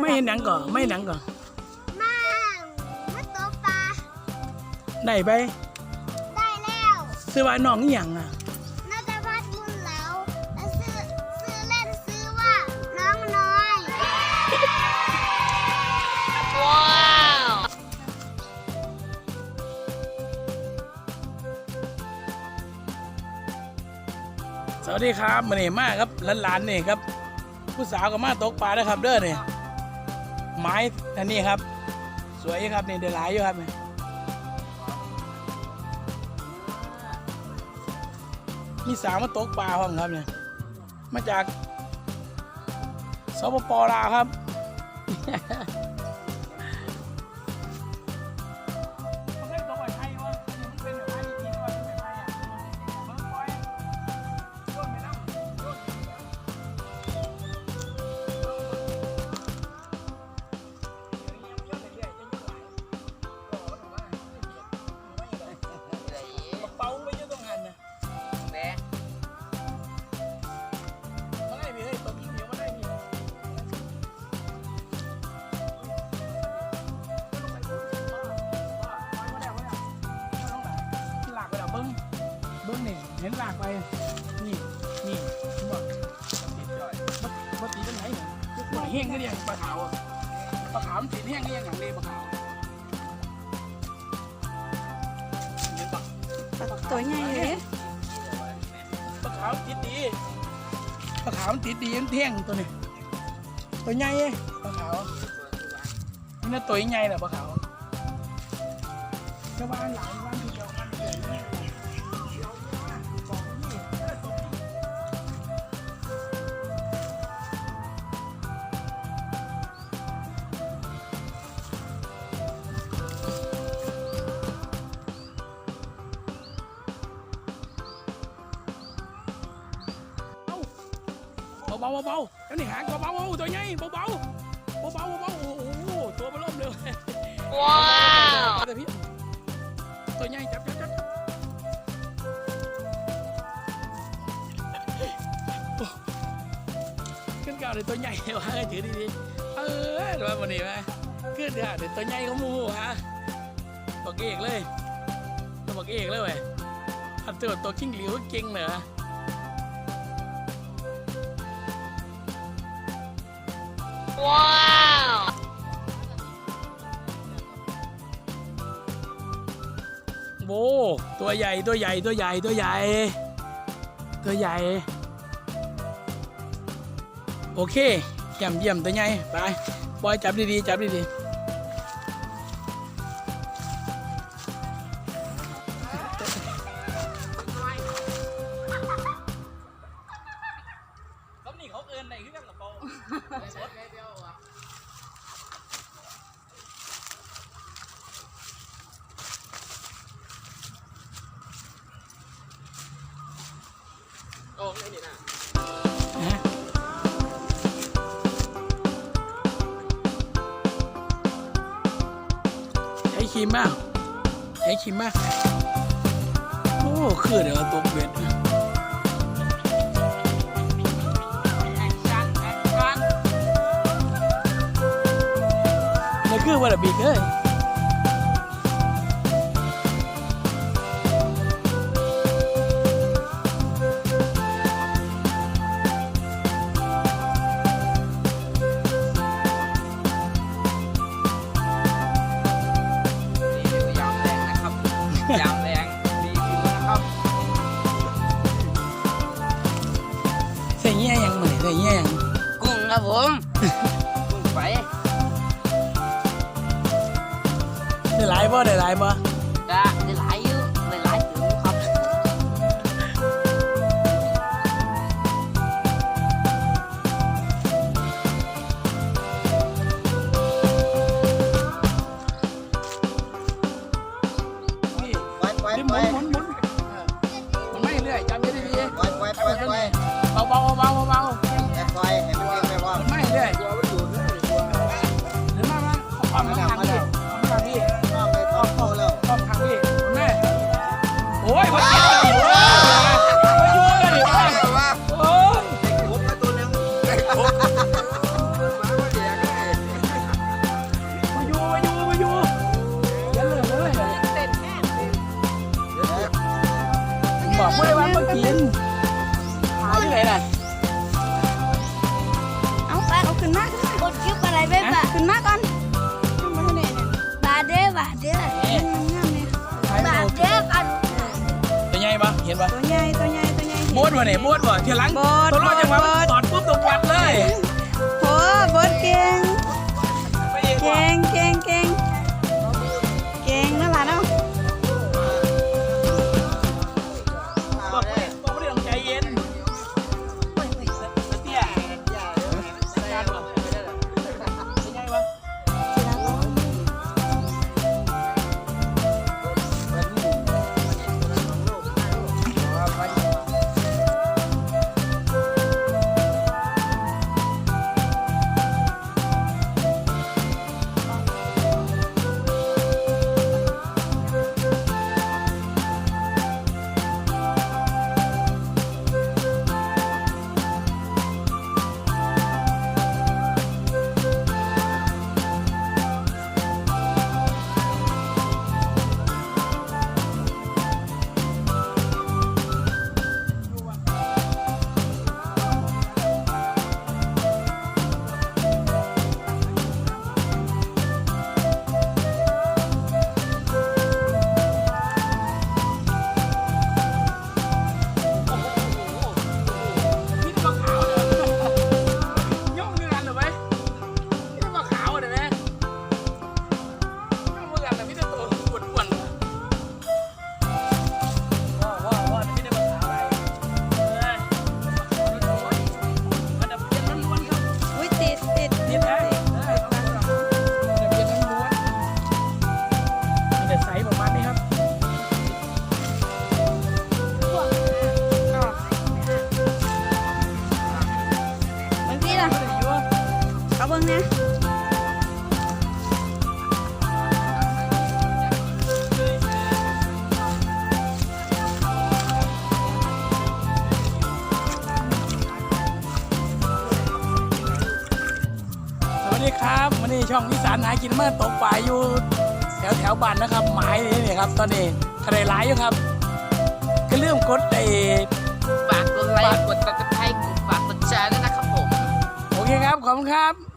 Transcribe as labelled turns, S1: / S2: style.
S1: ไม่เห็นหนังก่อนไม่หนังก่อน
S2: มาตกปลา
S1: ได้ไป
S2: ได้แล้ว
S1: ซื้อว่าน้องนี่ยังอ่ะ
S2: น่าจะพัดมุนแล้วแต่ซื้อเล่นซื้อว่าน้องน้อยว้าว
S1: สวัสดีครับมันนี่มากครับหลานๆนี่ครับผู้สาวก็มาตกปลาได้ครับเด้อนี่ไม้อันนี้ครับสวยครับนี่เดือดหลายอยู่ครับมีสาวมาตกปลาห้องครับเนี่ยมาจากสปป.ลาวครับเบิ้งนี่เห็นลากไปนี่บอกปกติเป็นไหนเนี่ยปลาแห้งก็เรียกปลาขาวมันสีแห้งก็ยังอย่างเรียกปลาขาวเห็นปะ
S3: ตัวใหญ่เลย
S1: ปลาขาวติดดีปลาขาวมันติดดีมันแห้งตัวนี้ตัวใหญ่ปลาขาวนี่น่าตัวใหญ่แหละปลาขาวชาวบ้านหลายวันที่เดียวกันเลยเบาเจ้านี่หางเบาตัวใหญ่เบาโอ้โหตัวเบลมเลยว้าวตัวใหญ่จับขึ้นเก่าเลยตัวใหญ่วะถือดีๆดูว่าวันนี้ไหมขึ้นเดี๋ยวตัวใหญ่เขามูฮะบอกเอกเลยเว้ยอันตัวกิ้งหลิวเก่งเหรอว้าวโบตัวใหญ่โอเคเยี่ยมตัวใหญ่ไปบอยจับดีๆเขานี่เขาเอินไหนขึ้นกันกับโบโอ้ไม่นี่นะใช้ครีมมากโอ้คือเดี๋ยวตกเบ็ดนี่คือว่าบีกเอ้ย
S4: ยามแรงดีขึ้นนะครับ
S1: ใส่เงี้ยยังเหมือนใส่เงี้ยยัง
S4: กุ้งครับผมกุ้งไฟ
S1: ได้หลายบ่
S4: จะได้หลายอยู่ไม่หลายถึงครับ
S1: หมุนมันไม่เรื่อยจำดีๆเบามันไม่เรื่อยหรือมาขอบทางพี่แม่โอ้ยพอดีโอ้ย บอกไม่ได้ว่าเมื่อกินหาที่ไหนน่ะ
S3: เอาขึ้นมาขึ้นมาก
S2: ดคลิปอะไรไปปะ
S3: ขึ้นมาก่อนขึ้นมาให้ได้เนี่ย
S2: บาเด้อบาเด้อ
S1: นี่
S3: งามๆเนี่ย
S2: บาเด้อกัน
S1: ตัวใหญ่ปะเห็นปะ
S3: ตัวใหญ่ตัวใหญ่ตัวใหญ่
S1: โบดวะเนี่ยโบดวะเทียหลัง
S3: โบด
S1: ตัวรอดจังหวะ
S3: โบด
S1: ตอดปุ๊บตัววัดเลย
S3: โหบดเก่ง
S1: ไม่เอง
S3: เก่งเก่งเก่งเก่งนั่นแหละเนาะ
S1: บอกไม่ได้ต้องใจเย็นเตี้ยการวะเป็นไงวะ นี่ตัวขาวเหรอย่องเงินเหรอไหมนี่ตัวขาวเหรอไหมย่องเงินแต่พี่จะตัวอ้วนๆว่าพี่จะมาขาวอะไรมันจะเพี้ยนล้วนๆครับ
S3: อุ้ยติด
S1: เพี้ยนแท้มันจะเพี้ยนล้วนมีแต่ไซส์ประมาณนี้ครับ
S3: บางทีล่ะเขาเบิ่งนะ
S1: สวัสดีครับวันนี้ช่องอีสานหากินมาตกปลาอยู่แถวบ้านนะครับหมายนี่ครับตอนนี้ทะเลหลายอยู่ครับก็เริ่มกดไอ้
S4: ฝากกดไลค์กดติดตามกดฝากกดแชร์ด้วยนะครับผม
S1: โอเคครับขอบคุณครับ